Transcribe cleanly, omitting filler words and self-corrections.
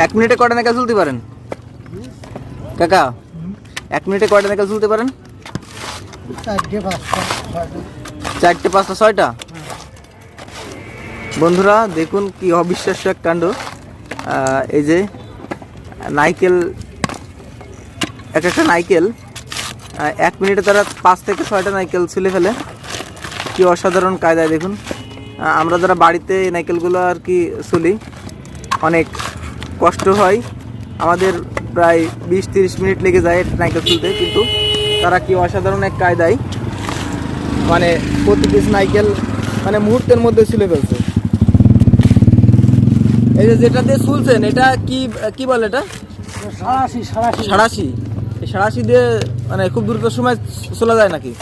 এক মিনিটে কয়টা নাগাদ চলতে পারেন কাকা? 1 মিনিটে কয়টা নাগাদ চলতে পারেন? 4টে 5টা 6টা। বন্ধুরা দেখুন কি অবিশ্বাস্য এক কাণ্ড। এই যে নাইকেল, একটা নাইকেল 1 মিনিটে তারা 5 থেকে 6টা নাইকেল ছুলে ফেলে। কি অসাধারণ কায়দায় দেখুন। আমরা যারা বাড়িতে এই নাইকেলগুলো আর কি ছুলি, অনেক কষ্ট হয় আমাদের, প্রায় 20-30 মিনিট লেগে যায় নাইকেল তুলতে, কিন্তু তারা কি অসাধারণ এক কায়দায় মানে প্রতি পিস নাইকেল মানে মুহূর্তের মধ্যে ছুলে ফেলছে। এই যে যেটা দিয়ে ছুলছেন এটা কি বলে? এটা সাঁড়াশি। এই সাঁড়াশি দিয়ে মানে খুব দ্রুত সময় চলে যায় নাকি?